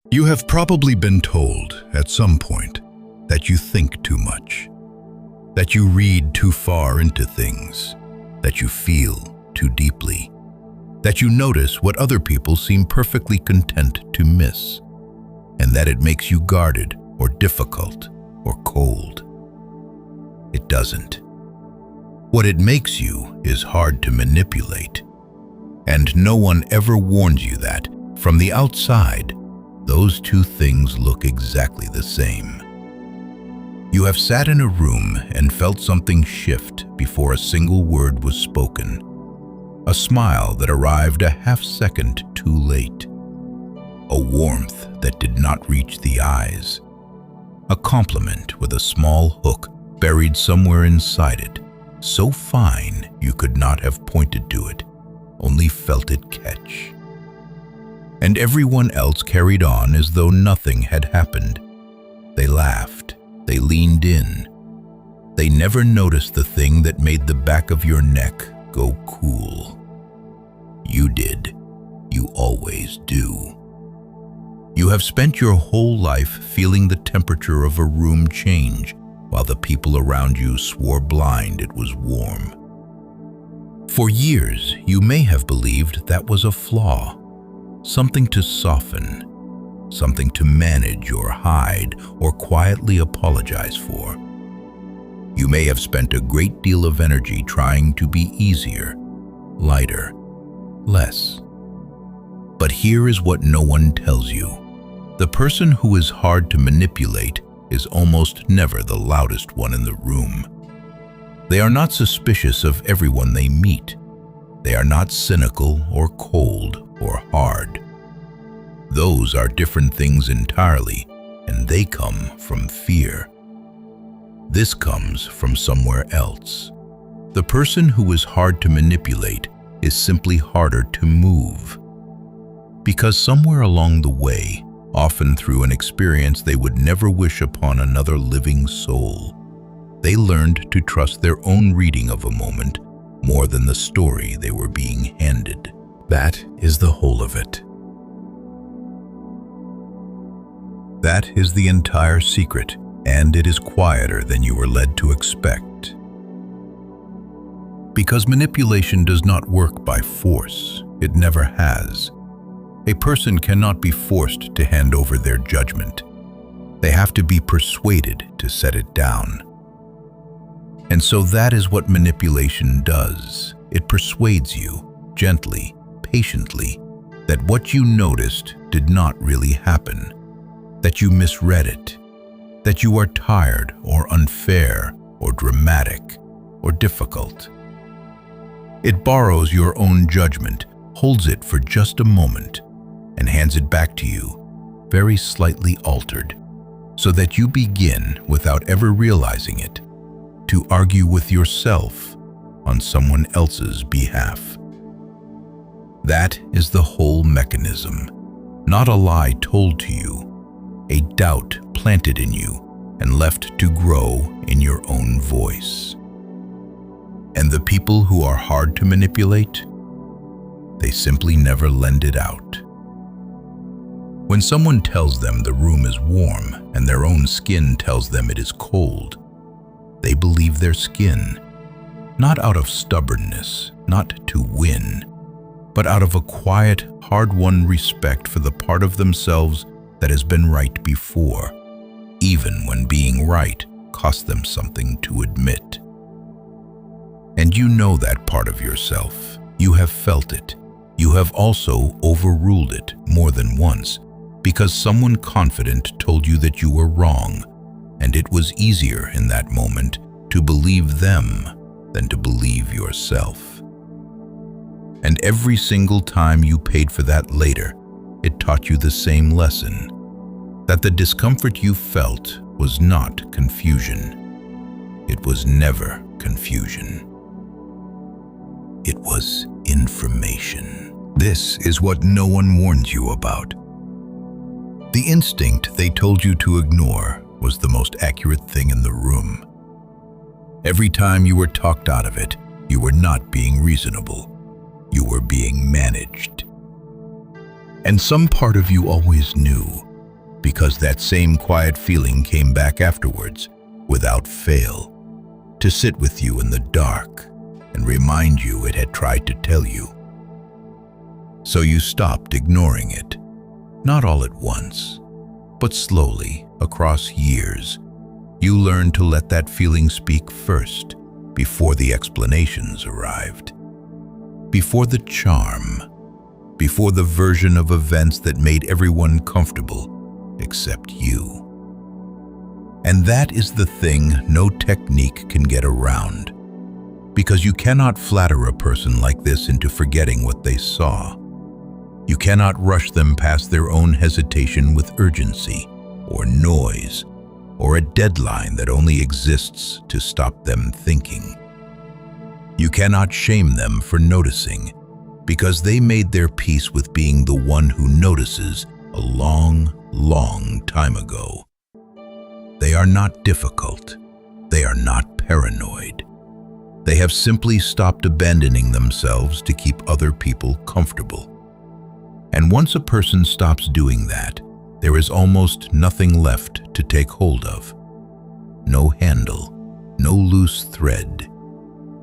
You have probably been told at some point that you think too much, that you read too far into things, that you feel too deeply, that you notice what other people seem perfectly content to miss, and that it makes you guarded or difficult or cold. It doesn't. What it makes you is hard to manipulate, and no one ever warns you that, from the outside, those two things look exactly the same. You have sat in a room and felt something shift before a single word was spoken, a smile that arrived a half-second too late, a warmth that did not reach the eyes, a compliment with a small hook buried somewhere inside it, so fine you could not have pointed to it, only felt it catch. And everyone else carried on as though nothing had happened. They laughed, they leaned in. They never noticed the thing that made the back of your neck go cool. You did. You always do. You have spent your whole life feeling the temperature of a room change while the people around you swore blind it was warm. For years, you may have believed that was a flaw, something to soften, something to manage or hide or quietly apologize for. You may have spent a great deal of energy trying to be easier, lighter, less. But here is what no one tells you. The person who is hard to manipulate is almost never the loudest one in the room. They are not suspicious of everyone they meet. They are not cynical or cold or hard. Those are different things entirely, and they come from fear. This comes from somewhere else. The person who is hard to manipulate is simply harder to move. Because somewhere along the way, often through an experience they would never wish upon another living soul, they learned to trust their own reading of a moment more than the story they were being handed. That is the whole of it. That is the entire secret, and it is quieter than you were led to expect. Because manipulation does not work by force, it never has. A person cannot be forced to hand over their judgment. They have to be persuaded to set it down. And so that is what manipulation does. It persuades you, gently, patiently, that what you noticed did not really happen, that you misread it, that you are tired or unfair or dramatic or difficult. It borrows your own judgment, holds it for just a moment, and hands it back to you, very slightly altered, so that you begin, without ever realizing it, to argue with yourself on someone else's behalf. That is the whole mechanism, not a lie told to you, a doubt planted in you and left to grow in your own voice. And the people who are hard to manipulate, they simply never lend it out. When someone tells them the room is warm and their own skin tells them it is cold, they believe their skin, not out of stubbornness, not to win, but out of a quiet, hard-won respect for the part of themselves that has been right before, even when being right cost them something to admit. And you know that part of yourself. You have felt it. You have also overruled it more than once, because someone confident told you that you were wrong, and it was easier in that moment to believe them than to believe yourself. And every single time you paid for that later, it taught you the same lesson, that the discomfort you felt was not confusion. It was never confusion. It was information. This is what no one warns you about. The instinct they told you to ignore was the most accurate thing in the room. Every time you were talked out of it, you were not being reasonable. You were being managed. And some part of you always knew because that same quiet feeling came back afterwards, without fail, to sit with you in the dark and remind you it had tried to tell you. So you stopped ignoring it, not all at once, but slowly, across years. You learned to let that feeling speak first, before the explanations arrived, before the charm, before the version of events that made everyone comfortable except you. And that is the thing no technique can get around, because you cannot flatter a person like this into forgetting what they saw. You cannot rush them past their own hesitation with urgency, or noise, or a deadline that only exists to stop them thinking. You cannot shame them for noticing, because they made their peace with being the one who notices a long, long time ago. They are not difficult. They are not paranoid. They have simply stopped abandoning themselves to keep other people comfortable. And once a person stops doing that, there is almost nothing left to take hold of. No handle, no loose thread,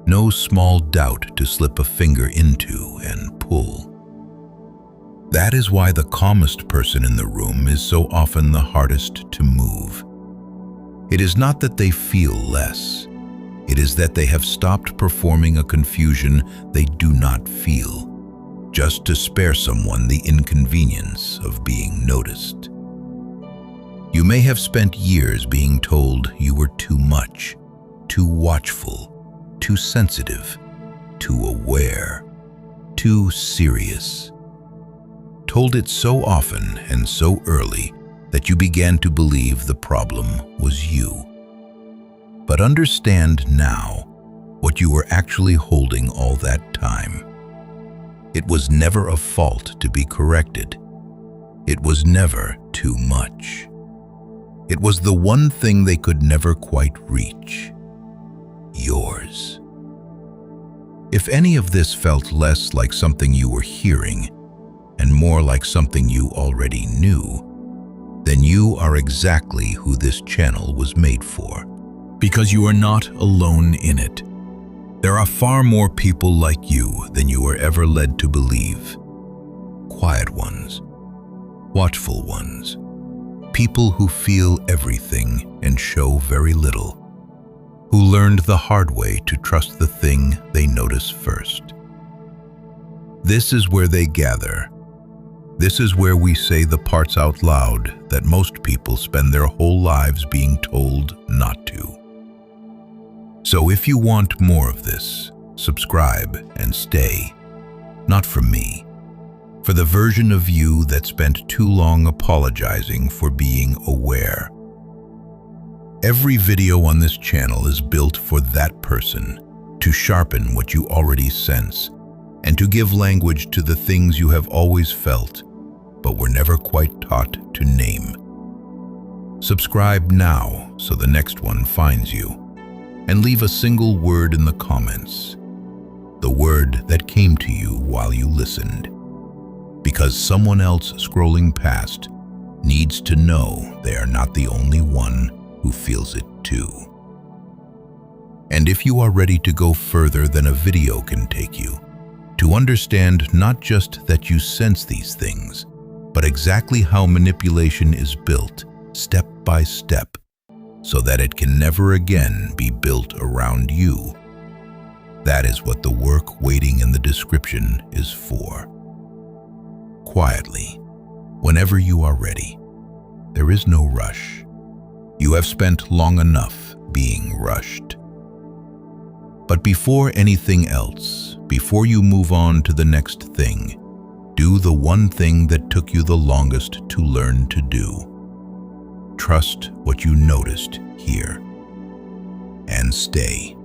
no small doubt to slip a finger into and pull. That is why the calmest person in the room is so often the hardest to move. It is not that they feel less. It is that they have stopped performing a confusion they do not feel, just to spare someone the inconvenience of being noticed. You may have spent years being told you were too much, too watchful, too sensitive, too aware, too serious. Told it so often and so early that you began to believe the problem was you. But understand now what you were actually holding all that time. It was never a fault to be corrected. It was never too much. It was the one thing they could never quite reach. Yours. If any of this felt less like something you were hearing and more like something you already knew, then you are exactly who this channel was made for. Because you are not alone in it. There are far more people like you than you were ever led to believe. Quiet ones, watchful ones, people who feel everything and show very little, who learned the hard way to trust the thing they notice first. This is where they gather. This is where we say the parts out loud that most people spend their whole lives being told not to. So if you want more of this, subscribe and stay. Not from me, for the version of you that spent too long apologizing for being aware. Every video on this channel is built for that person, to sharpen what you already sense, and to give language to the things you have always felt, but were never quite taught to name. Subscribe now so the next one finds you, and leave a single word in the comments, the word that came to you while you listened, because someone else scrolling past needs to know they are not the only one who feels it too. And if you are ready to go further than a video can take you, to understand not just that you sense these things, but exactly how manipulation is built, step by step, so that it can never again be built around you. That is what the work waiting in the description is for. Quietly, whenever you are ready. There is no rush. You have spent long enough being rushed. But before anything else, before you move on to the next thing, do the one thing that took you the longest to learn to do. Trust what you noticed here, and stay.